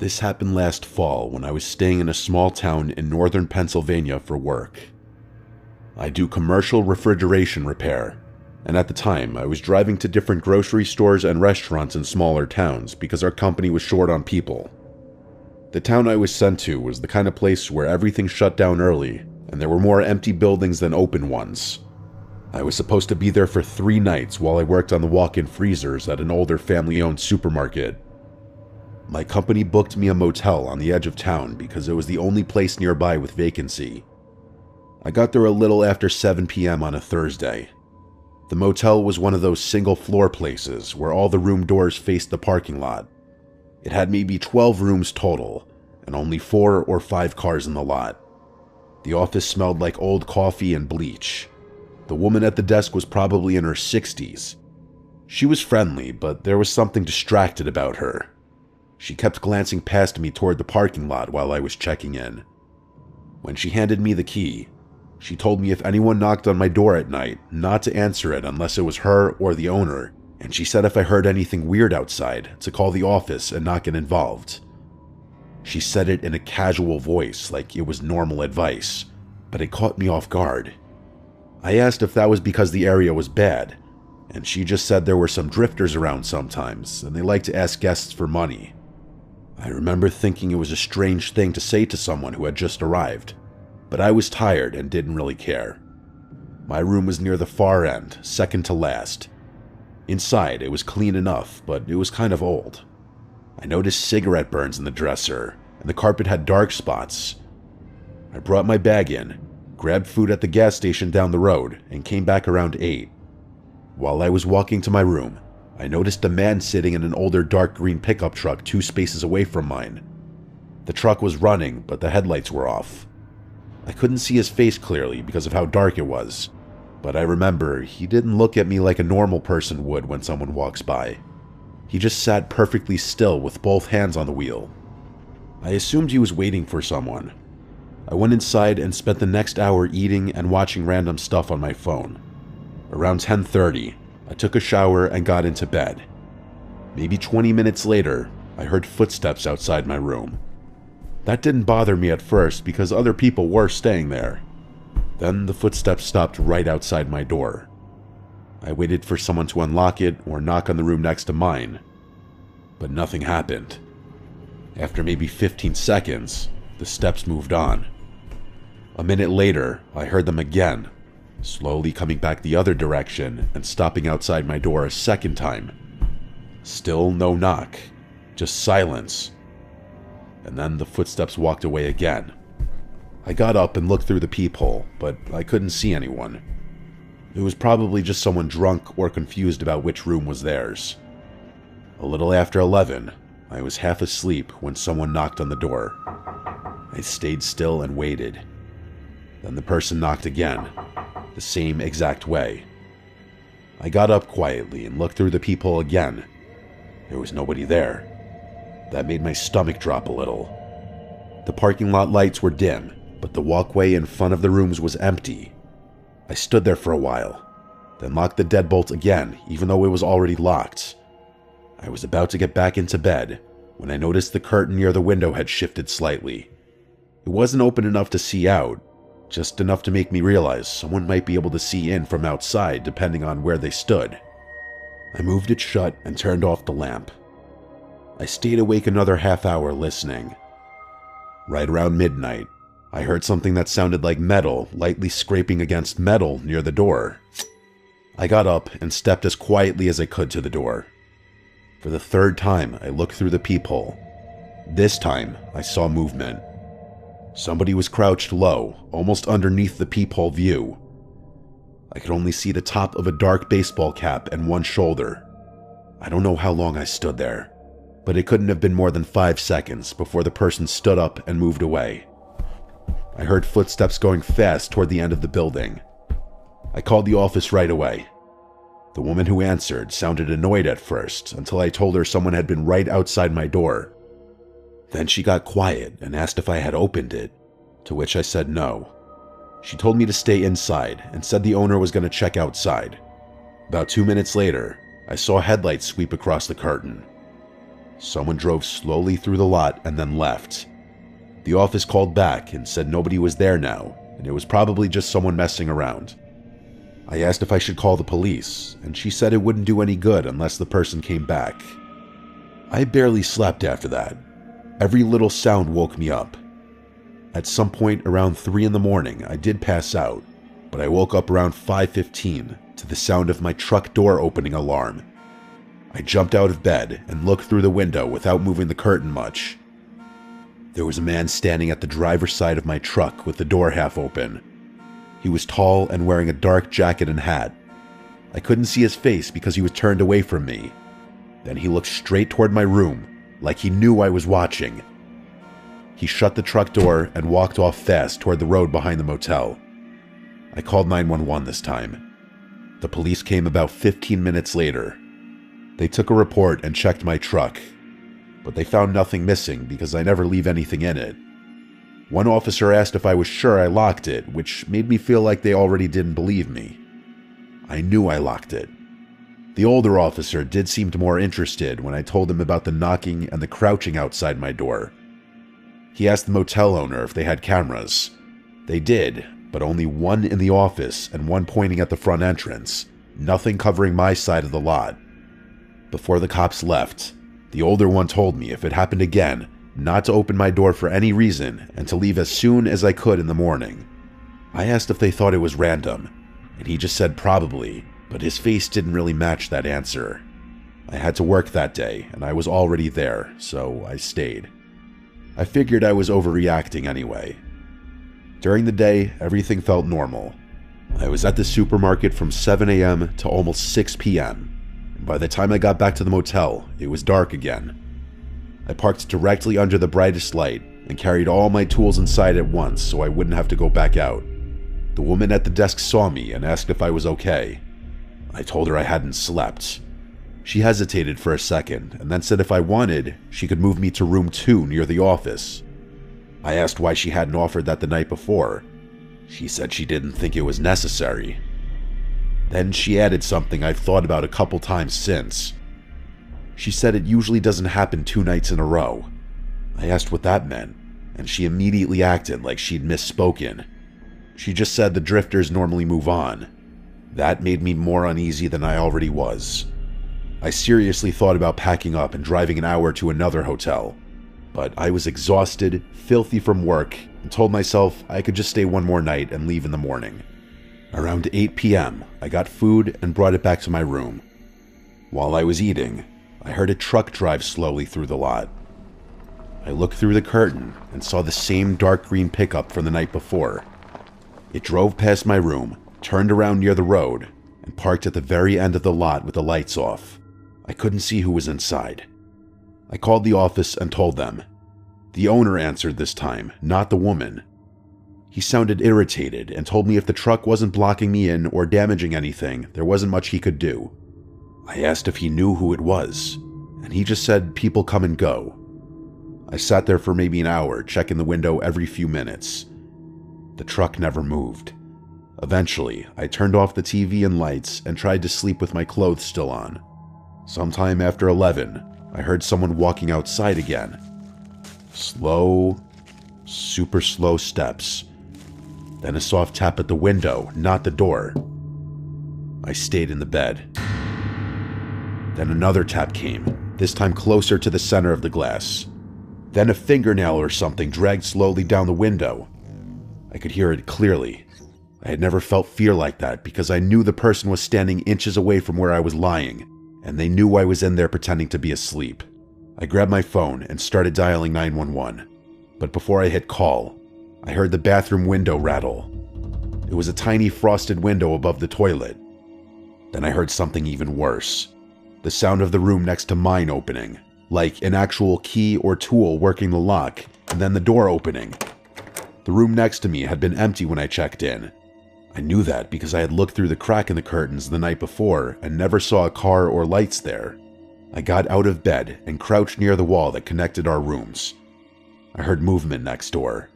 This happened last fall when I was staying in a small town in northern Pennsylvania for work. I do commercial refrigeration repair, and at the time I was driving to different grocery stores and restaurants in smaller towns because our company was short on people. The town I was sent to was the kind of place where everything shut down early, and there were more empty buildings than open ones. I was supposed to be there for 3 nights while I worked on the walk-in freezers at an older family-owned supermarket. My company booked me a motel on the edge of town because it was the only place nearby with vacancy. I got there a little after 7 p.m. on a Thursday. The motel was one of those single-floor places where all the room doors faced the parking lot. It had maybe 12 rooms total, and only 4 or 5 cars in the lot. The office smelled like old coffee and bleach. The woman at the desk was probably in her 60s. She was friendly, but there was something distracted about her. She kept glancing past me toward the parking lot while I was checking in. When she handed me the key, she told me if anyone knocked on my door at night, not to answer it unless it was her or the owner, and she said if I heard anything weird outside, to call the office and not get involved. She said it in a casual voice, like it was normal advice, but it caught me off guard. I asked if that was because the area was bad, and she just said there were some drifters around sometimes, and they liked to ask guests for money. I remember thinking it was a strange thing to say to someone who had just arrived, but I was tired and didn't really care. My room was near the far end, second to last. Inside, it was clean enough, but it was kind of old. I noticed cigarette burns in the dresser, and the carpet had dark spots. I brought my bag in, grabbed food at the gas station down the road, and came back around 8. While I was walking to my room, I noticed a man sitting in an older dark green pickup truck 2 spaces away from mine. The truck was running, but the headlights were off. I couldn't see his face clearly because of how dark it was, but I remember he didn't look at me like a normal person would when someone walks by. He just sat perfectly still with both hands on the wheel. I assumed he was waiting for someone. I went inside and spent the next hour eating and watching random stuff on my phone. Around 10:30, I took a shower and got into bed. Maybe 20 minutes later, I heard footsteps outside my room. That didn't bother me at first because other people were staying there. Then the footsteps stopped right outside my door. I waited for someone to unlock it or knock on the room next to mine, but nothing happened. After maybe 15 seconds, the steps moved on. A minute later, I heard them again, slowly coming back the other direction and stopping outside my door a second time. Still no knock, just silence. And then the footsteps walked away again. I got up and looked through the peephole, but I couldn't see anyone. It was probably just someone drunk or confused about which room was theirs. A little after 11, I was half asleep when someone knocked on the door. I stayed still and waited. Then the person knocked again, the same exact way. I got up quietly and looked through the peephole again. There was nobody there. That made my stomach drop a little. The parking lot lights were dim, but the walkway in front of the rooms was empty. I stood there for a while, then locked the deadbolt again, even though it was already locked. I was about to get back into bed when I noticed the curtain near the window had shifted slightly. It wasn't open enough to see out, just enough to make me realize someone might be able to see in from outside depending on where they stood. I moved it shut and turned off the lamp. I stayed awake another half hour listening. Right around midnight, I heard something that sounded like metal lightly scraping against metal near the door. I got up and stepped as quietly as I could to the door. For the 3rd time, I looked through the peephole. This time, I saw movement. Somebody was crouched low, almost underneath the peephole view. I could only see the top of a dark baseball cap and one shoulder. I don't know how long I stood there, but it couldn't have been more than 5 seconds before the person stood up and moved away. I heard footsteps going fast toward the end of the building. I called the office right away. The woman who answered sounded annoyed at first until I told her someone had been right outside my door. Then she got quiet and asked if I had opened it, to which I said no. She told me to stay inside and said the owner was going to check outside. About 2 minutes later, I saw headlights sweep across the curtain. Someone drove slowly through the lot and then left. The office called back and said nobody was there now, and it was probably just someone messing around. I asked if I should call the police, and she said it wouldn't do any good unless the person came back. I barely slept after that. Every little sound woke me up. At some point around 3 in the morning, I did pass out, but I woke up around 5:15 to the sound of my truck door opening alarm. I jumped out of bed and looked through the window without moving the curtain much. There was a man standing at the driver's side of my truck with the door half open. He was tall and wearing a dark jacket and hat. I couldn't see his face because he was turned away from me. Then he looked straight toward my room, like he knew I was watching. He shut the truck door and walked off fast toward the road behind the motel. I called 911 this time. The police came about 15 minutes later. They took a report and checked my truck, but they found nothing missing because I never leave anything in it. One officer asked if I was sure I locked it, which made me feel like they already didn't believe me. I knew I locked it. The older officer did seem more interested when I told him about the knocking and the crouching outside my door. He asked the motel owner if they had cameras. They did, but only one in the office and one pointing at the front entrance, nothing covering my side of the lot. Before the cops left, the older one told me if it happened again, not to open my door for any reason and to leave as soon as I could in the morning. I asked if they thought it was random, and he just said probably, but his face didn't really match that answer. I had to work that day, and I was already there, so I stayed. I figured I was overreacting anyway. During the day, everything felt normal. I was at the supermarket from 7 a.m. to almost 6 p.m. By the time I got back to the motel, it was dark again. I parked directly under the brightest light and carried all my tools inside at once so I wouldn't have to go back out. The woman at the desk saw me and asked if I was okay. I told her I hadn't slept. She hesitated for a second and then said if I wanted, she could move me to room 2 near the office. I asked why she hadn't offered that the night before. She said she didn't think it was necessary. Then she added something I've thought about a couple times since. She said it usually doesn't happen 2 nights in a row. I asked what that meant, and she immediately acted like she'd misspoken. She just said the drifters normally move on. That made me more uneasy than I already was. I seriously thought about packing up and driving an hour to another hotel, but I was exhausted, filthy from work, and told myself I could just stay one more night and leave in the morning. Around 8 p.m., I got food and brought it back to my room. While I was eating, I heard a truck drive slowly through the lot. I looked through the curtain and saw the same dark green pickup from the night before. It drove past my room, turned around near the road, and parked at the very end of the lot with the lights off. I couldn't see who was inside. I called the office and told them. The owner answered this time, not the woman. He sounded irritated and told me if the truck wasn't blocking me in or damaging anything, there wasn't much he could do. I asked if he knew who it was, and he just said people come and go. I sat there for maybe an hour, checking the window every few minutes. The truck never moved. Eventually, I turned off the TV and lights and tried to sleep with my clothes still on. Sometime after 11, I heard someone walking outside again. Slow, super slow steps. Then a soft tap at the window, not the door. I stayed in the bed. Then another tap came, this time closer to the center of the glass. Then a fingernail or something dragged slowly down the window. I could hear it clearly. I had never felt fear like that because I knew the person was standing inches away from where I was lying, and they knew I was in there pretending to be asleep. I grabbed my phone and started dialing 911, but before I hit call, I heard the bathroom window rattle. It was a tiny frosted window above the toilet. Then I heard something even worse. The sound of the room next to mine opening, like an actual key or tool working the lock, and then the door opening. The room next to me had been empty when I checked in. I knew that because I had looked through the crack in the curtains the night before and never saw a car or lights there. I got out of bed and crouched near the wall that connected our rooms. I heard movement next door.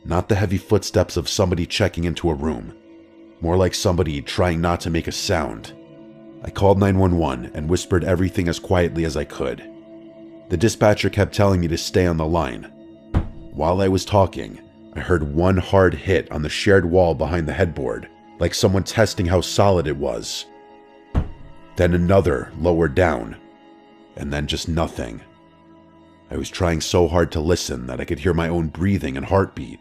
Not the heavy footsteps of somebody checking into a room. More like somebody trying not to make a sound. I called 911 and whispered everything as quietly as I could. The dispatcher kept telling me to stay on the line. While I was talking, I heard one hard hit on the shared wall behind the headboard, like someone testing how solid it was. Then another lower down, and then just nothing. I was trying so hard to listen that I could hear my own breathing and heartbeat.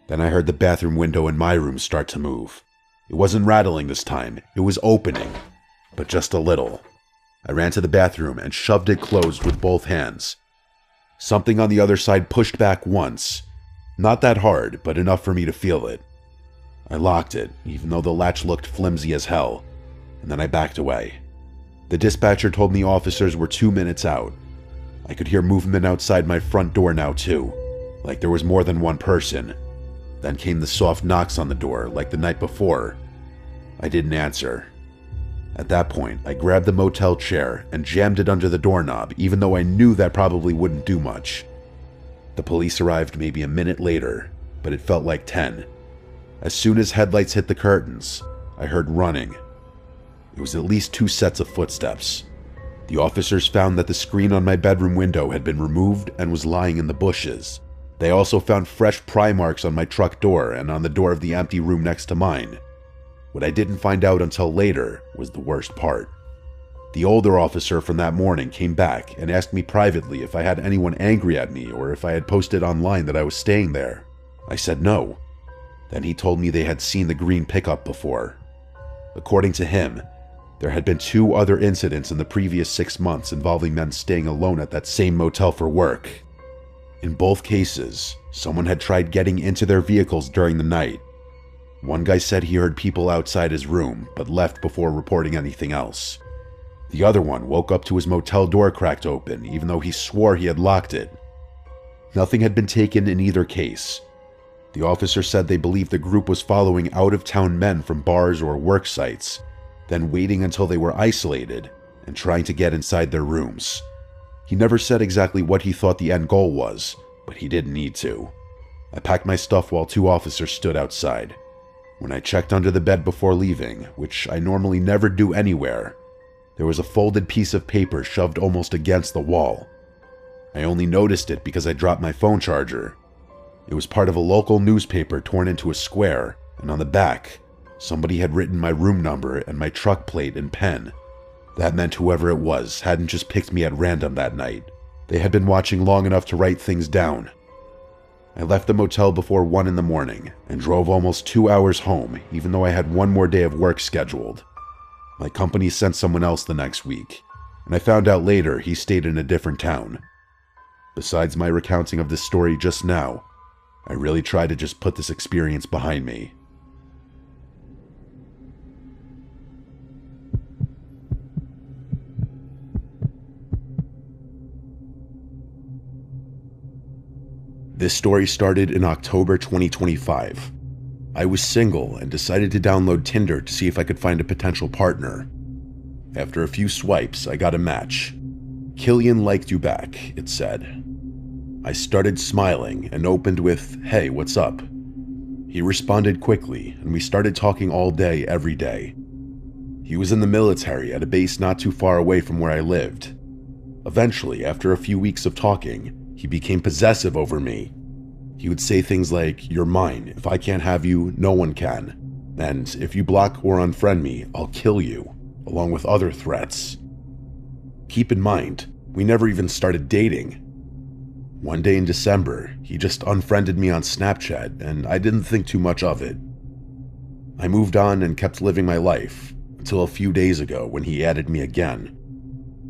Then I heard the bathroom window in my room start to move. It wasn't rattling this time, it was opening, but just a little. I ran to the bathroom and shoved it closed with both hands. Something on the other side pushed back once. Not that hard, but enough for me to feel it. I locked it, even though the latch looked flimsy as hell, and then I backed away. The dispatcher told me officers were 2 minutes out. I could hear movement outside my front door now too, like there was more than one person. Then came the soft knocks on the door, like the night before. I didn't answer. At that point, I grabbed the motel chair and jammed it under the doorknob, even though I knew that probably wouldn't do much. The police arrived maybe a minute later, but it felt like 10. As soon as headlights hit the curtains, I heard running. It was at least 2 sets of footsteps. The officers found that the screen on my bedroom window had been removed and was lying in the bushes. They also found fresh pry marks on my truck door and on the door of the empty room next to mine. What I didn't find out until later was the worst part. The older officer from that morning came back and asked me privately if I had anyone angry at me or if I had posted online that I was staying there. I said no. Then he told me they had seen the green pickup before. According to him, there had been 2 other incidents in the previous 6 months involving men staying alone at that same motel for work. In both cases, someone had tried getting into their vehicles during the night. One guy said he heard people outside his room, but left before reporting anything else. The other one woke up to his motel door cracked open, even though he swore he had locked it. Nothing had been taken in either case. The officer said they believed the group was following out-of-town men from bars or work sites, then waiting until they were isolated and trying to get inside their rooms. He never said exactly what he thought the end goal was, but he didn't need to. I packed my stuff while 2 officers stood outside. When I checked under the bed before leaving, which I normally never do anywhere, there was a folded piece of paper shoved almost against the wall. I only noticed it because I dropped my phone charger. It was part of a local newspaper torn into a square, and on the back, somebody had written my room number and my truck plate in pen. That meant whoever it was hadn't just picked me at random that night. They had been watching long enough to write things down. I left the motel before 1 in the morning and drove almost 2 hours home, even though I had 1 more day of work scheduled. My company sent someone else the next week, and I found out later he stayed in a different town. Besides my recounting of this story just now, I really tried to just put this experience behind me. This story started in October 2025. I was single and decided to download Tinder to see if I could find a potential partner. After a few swipes, I got a match. "Killian liked you back," it said. I started smiling and opened with, "Hey, what's up?" He responded quickly, and we started talking all day, every day. He was in the military at a base not too far away from where I lived. Eventually, after a few weeks of talking, he became possessive over me. He would say things like, "You're mine. If I can't have you, no one can. And if you block or unfriend me, I'll kill you," along with other threats. Keep in mind, we never even started dating. One day in December, he just unfriended me on Snapchat, and I didn't think too much of it. I moved on and kept living my life, until a few days ago when he added me again.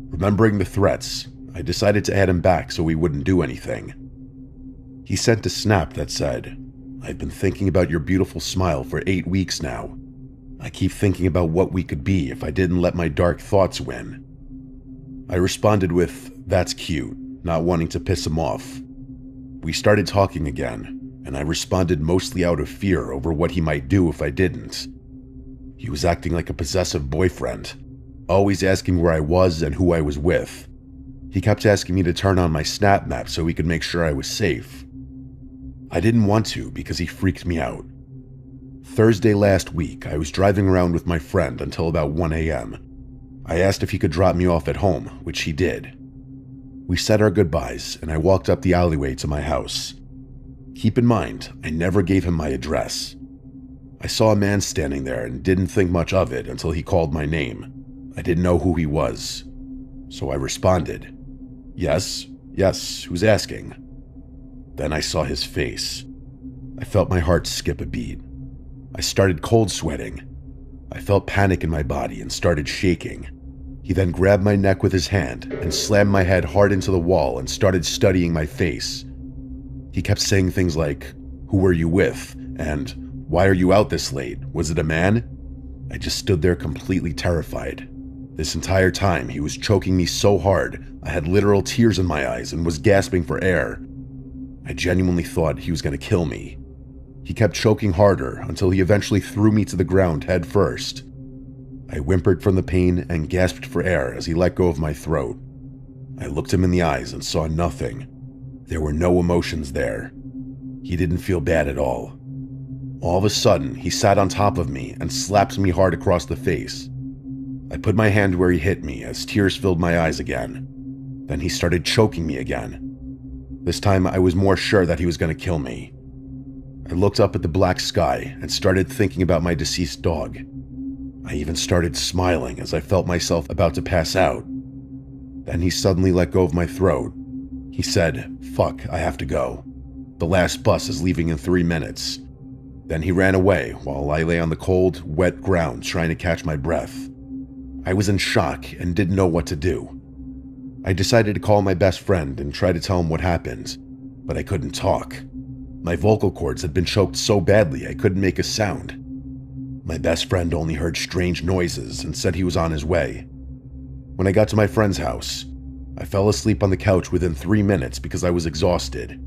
Remembering the threats, I decided to add him back so we wouldn't do anything. He sent a snap that said, "I've been thinking about your beautiful smile for 8 weeks now. I keep thinking about what we could be if I didn't let my dark thoughts win." I responded with, "That's cute," not wanting to piss him off. We started talking again, and I responded mostly out of fear over what he might do if I didn't. He was acting like a possessive boyfriend, always asking where I was and who I was with. He kept asking me to turn on my Snap map so he could make sure I was safe. I didn't want to because he freaked me out. Thursday last week, I was driving around with my friend until about 1 a.m. I asked if he could drop me off at home, which he did. We said our goodbyes, and I walked up the alleyway to my house. Keep in mind, I never gave him my address. I saw a man standing there and didn't think much of it until he called my name. I didn't know who he was, so I responded, Yes, who's asking?" Then I saw his face. I felt my heart skip a beat. I started cold sweating. I felt panic in my body and started shaking. He then grabbed my neck with his hand and slammed my head hard into the wall and started studying my face. He kept saying things like, "Who were you with?" and "Why are you out this late? Was it a man?" I just stood there completely terrified. This entire time, he was choking me so hard, I had literal tears in my eyes and was gasping for air. I genuinely thought he was going to kill me. He kept choking harder until he eventually threw me to the ground head first. I whimpered from the pain and gasped for air as he let go of my throat. I looked him in the eyes and saw nothing. There were no emotions there. He didn't feel bad at all. All of a sudden, he sat on top of me and slapped me hard across the face. I put my hand where he hit me as tears filled my eyes again. Then he started choking me again. This time, I was more sure that he was going to kill me. I looked up at the black sky and started thinking about my deceased dog. I even started smiling as I felt myself about to pass out. Then he suddenly let go of my throat. He said, "Fuck, I have to go. The last bus is leaving in 3 minutes." Then he ran away while I lay on the cold, wet ground trying to catch my breath. I was in shock and didn't know what to do. I decided to call my best friend and try to tell him what happened, but I couldn't talk. My vocal cords had been choked so badly I couldn't make a sound. My best friend only heard strange noises and said he was on his way. When I got to my friend's house, I fell asleep on the couch within 3 minutes because I was exhausted.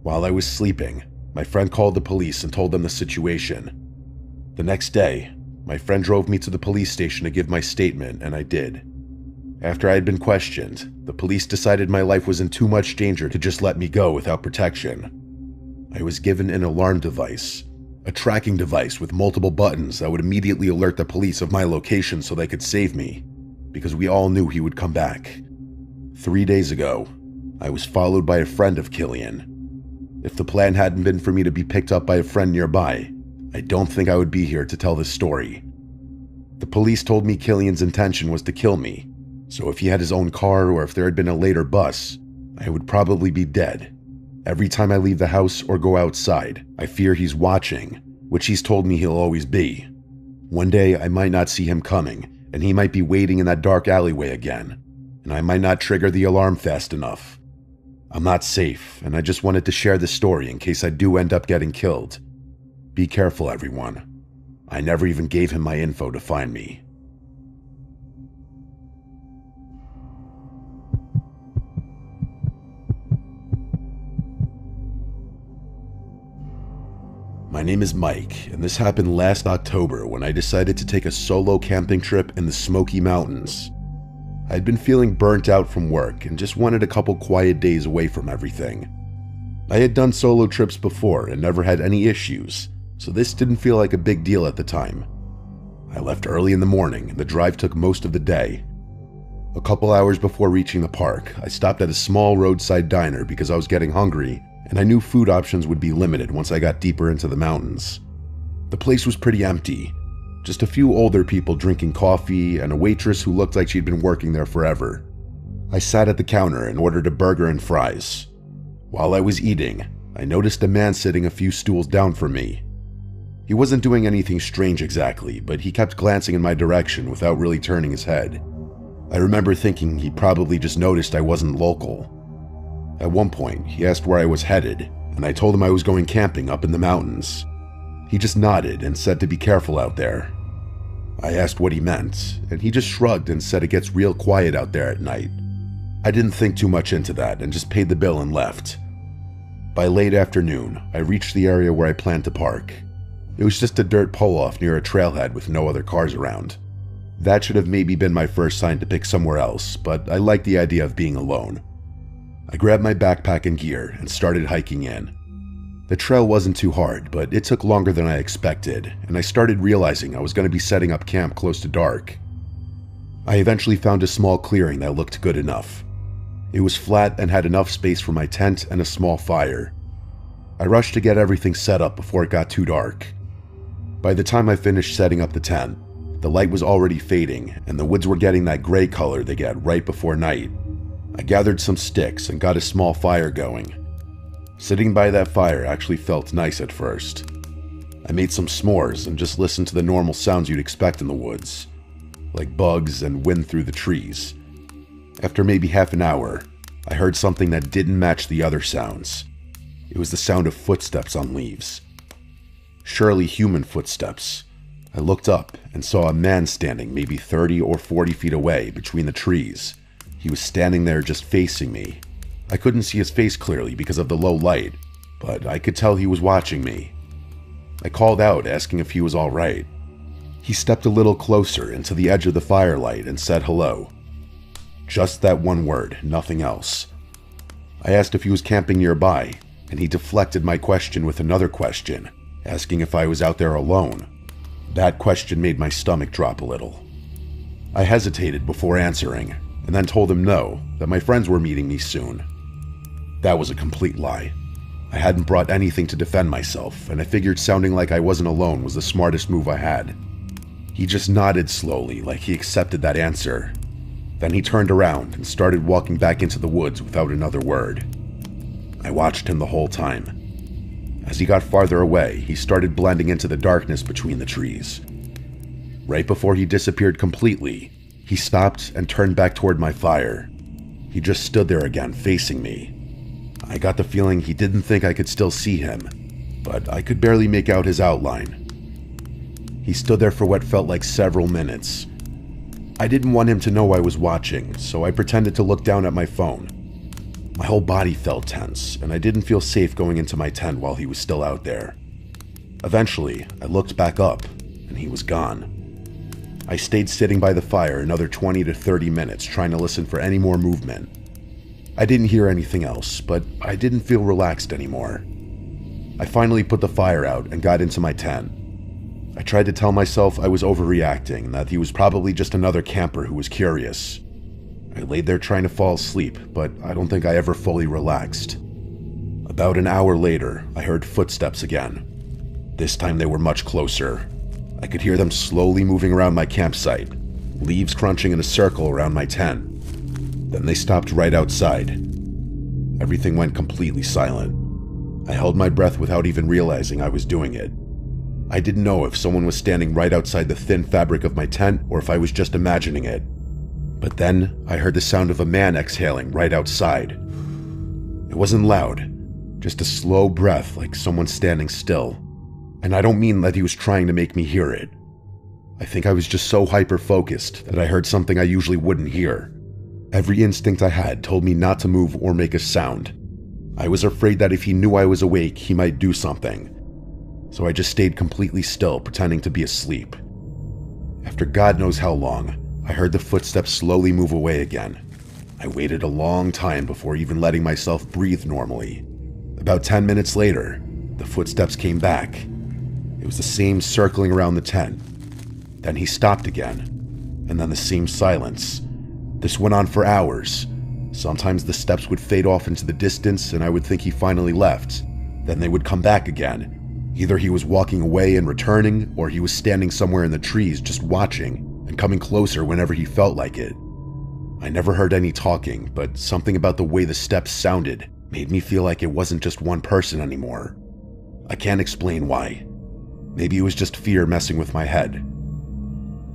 While I was sleeping, my friend called the police and told them the situation. The next day, my friend drove me to the police station to give my statement, and I did. After I had been questioned, the police decided my life was in too much danger to just let me go without protection. I was given an alarm device, a tracking device with multiple buttons that would immediately alert the police of my location so they could save me, because we all knew he would come back. 3 days ago, I was followed by a friend of Killian. If the plan hadn't been for me to be picked up by a friend nearby, I don't think I would be here to tell this story. The police told me Killian's intention was to kill me, so if he had his own car or if there had been a later bus, I would probably be dead. Every time I leave the house or go outside, I fear he's watching, which he's told me he'll always be. One day I might not see him coming, and he might be waiting in that dark alleyway again, and I might not trigger the alarm fast enough. I'm not safe, and I just wanted to share this story in case I do end up getting killed. Be careful, everyone. I never even gave him my info to find me. My name is Mike, and this happened last October when I decided to take a solo camping trip in the Smoky Mountains. I'd been feeling burnt out from work and just wanted a couple quiet days away from everything. I had done solo trips before and never had any issues, so this didn't feel like a big deal at the time. I left early in the morning, and the drive took most of the day. A couple hours before reaching the park, I stopped at a small roadside diner because I was getting hungry, and I knew food options would be limited once I got deeper into the mountains. The place was pretty empty, just a few older people drinking coffee and a waitress who looked like she'd been working there forever. I sat at the counter and ordered a burger and fries. While I was eating, I noticed a man sitting a few stools down from me. He wasn't doing anything strange exactly, but he kept glancing in my direction without really turning his head. I remember thinking he probably just noticed I wasn't local. At one point, he asked where I was headed, and I told him I was going camping up in the mountains. He just nodded and said to be careful out there. I asked what he meant, and he just shrugged and said it gets real quiet out there at night. I didn't think too much into that and just paid the bill and left. By late afternoon, I reached the area where I planned to park. It was just a dirt pull-off near a trailhead with no other cars around. That should have maybe been my first sign to pick somewhere else, but I liked the idea of being alone. I grabbed my backpack and gear and started hiking in. The trail wasn't too hard, but it took longer than I expected, and I started realizing I was going to be setting up camp close to dark. I eventually found a small clearing that looked good enough. It was flat and had enough space for my tent and a small fire. I rushed to get everything set up before it got too dark. By the time I finished setting up the tent, the light was already fading and the woods were getting that gray color they get right before night. I gathered some sticks and got a small fire going. Sitting by that fire actually felt nice at first. I made some s'mores and just listened to the normal sounds you'd expect in the woods, like bugs and wind through the trees. After maybe half an hour, I heard something that didn't match the other sounds. It was the sound of footsteps on leaves. Surely human footsteps. I looked up and saw a man standing maybe 30 or 40 feet away between the trees. He was standing there just facing me. I couldn't see his face clearly because of the low light, but I could tell he was watching me. I called out, asking if he was all right. He stepped a little closer into the edge of the firelight and said hello. Just that one word, nothing else. I asked if he was camping nearby, and he deflected my question with another question, asking if I was out there alone. That question made my stomach drop a little. I hesitated before answering, and then told him no, that my friends were meeting me soon. That was a complete lie. I hadn't brought anything to defend myself, and I figured sounding like I wasn't alone was the smartest move I had. He just nodded slowly, like he accepted that answer. Then he turned around and started walking back into the woods without another word. I watched him the whole time. As he got farther away, he started blending into the darkness between the trees. Right before he disappeared completely, he stopped and turned back toward my fire. He just stood there again, facing me. I got the feeling he didn't think I could still see him, but I could barely make out his outline. He stood there for what felt like several minutes. I didn't want him to know I was watching, so I pretended to look down at my phone. My whole body felt tense, and I didn't feel safe going into my tent while he was still out there. Eventually, I looked back up, and he was gone. I stayed sitting by the fire another 20 to 30 minutes trying to listen for any more movement. I didn't hear anything else, but I didn't feel relaxed anymore. I finally put the fire out and got into my tent. I tried to tell myself I was overreacting, that he was probably just another camper who was curious. I laid there trying to fall asleep, but I don't think I ever fully relaxed. About an hour later, I heard footsteps again. This time they were much closer. I could hear them slowly moving around my campsite, leaves crunching in a circle around my tent. Then they stopped right outside. Everything went completely silent. I held my breath without even realizing I was doing it. I didn't know if someone was standing right outside the thin fabric of my tent or if I was just imagining it. But then I heard the sound of a man exhaling right outside. It wasn't loud, just a slow breath like someone standing still. And I don't mean that he was trying to make me hear it. I think I was just so hyper-focused that I heard something I usually wouldn't hear. Every instinct I had told me not to move or make a sound. I was afraid that if he knew I was awake, he might do something. So I just stayed completely still, pretending to be asleep. After God knows how long, I heard the footsteps slowly move away again. I waited a long time before even letting myself breathe normally. About 10 minutes later, the footsteps came back. It was the same circling around the tent. Then he stopped again, and then the same silence. This went on for hours. Sometimes the steps would fade off into the distance and I would think he finally left. Then they would come back again. Either he was walking away and returning, or he was standing somewhere in the trees just watching and coming closer whenever he felt like it. I never heard any talking, but something about the way the steps sounded made me feel like it wasn't just one person anymore. I can't explain why. Maybe it was just fear messing with my head.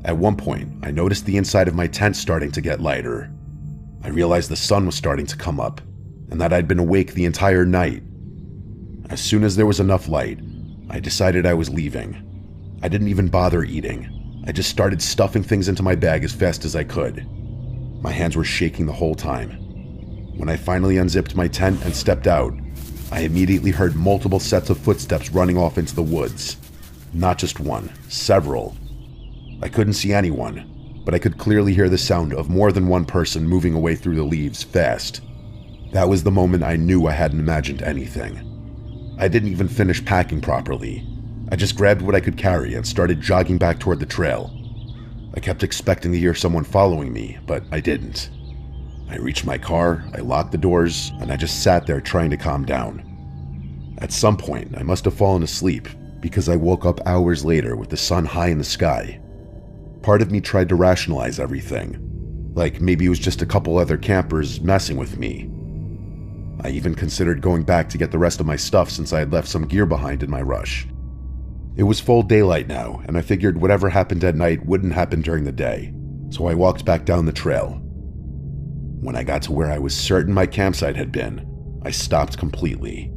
At one point, I noticed the inside of my tent starting to get lighter. I realized the sun was starting to come up, and that I'd been awake the entire night. As soon as there was enough light, I decided I was leaving. I didn't even bother eating. I just started stuffing things into my bag as fast as I could. My hands were shaking the whole time. When I finally unzipped my tent and stepped out, I immediately heard multiple sets of footsteps running off into the woods. Not just one, several. I couldn't see anyone, but I could clearly hear the sound of more than one person moving away through the leaves fast. That was the moment I knew I hadn't imagined anything. I didn't even finish packing properly. I just grabbed what I could carry and started jogging back toward the trail. I kept expecting to hear someone following me, but I didn't. I reached my car, I locked the doors, and I just sat there trying to calm down. At some point, I must have fallen asleep because I woke up hours later with the sun high in the sky. Part of me tried to rationalize everything, like maybe it was just a couple other campers messing with me. I even considered going back to get the rest of my stuff since I had left some gear behind in my rush. It was full daylight now, and I figured whatever happened at night wouldn't happen during the day, so I walked back down the trail. When I got to where I was certain my campsite had been, I stopped completely.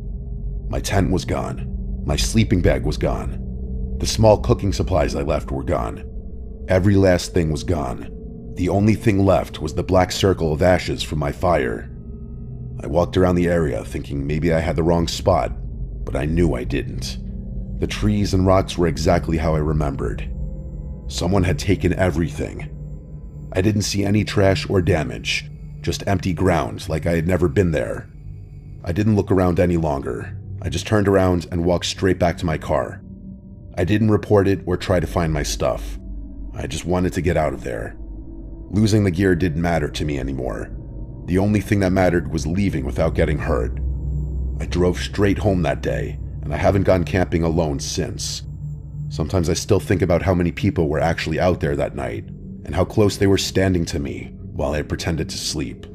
My tent was gone. My sleeping bag was gone. The small cooking supplies I left were gone. Every last thing was gone. The only thing left was the black circle of ashes from my fire. I walked around the area thinking maybe I had the wrong spot, but I knew I didn't. The trees and rocks were exactly how I remembered. Someone had taken everything. I didn't see any trash or damage, just empty ground like I had never been there. I didn't look around any longer. I just turned around and walked straight back to my car. I didn't report it or try to find my stuff. I just wanted to get out of there. Losing the gear didn't matter to me anymore. The only thing that mattered was leaving without getting hurt. I drove straight home that day, and I haven't gone camping alone since. Sometimes I still think about how many people were actually out there that night, and how close they were standing to me while I pretended to sleep.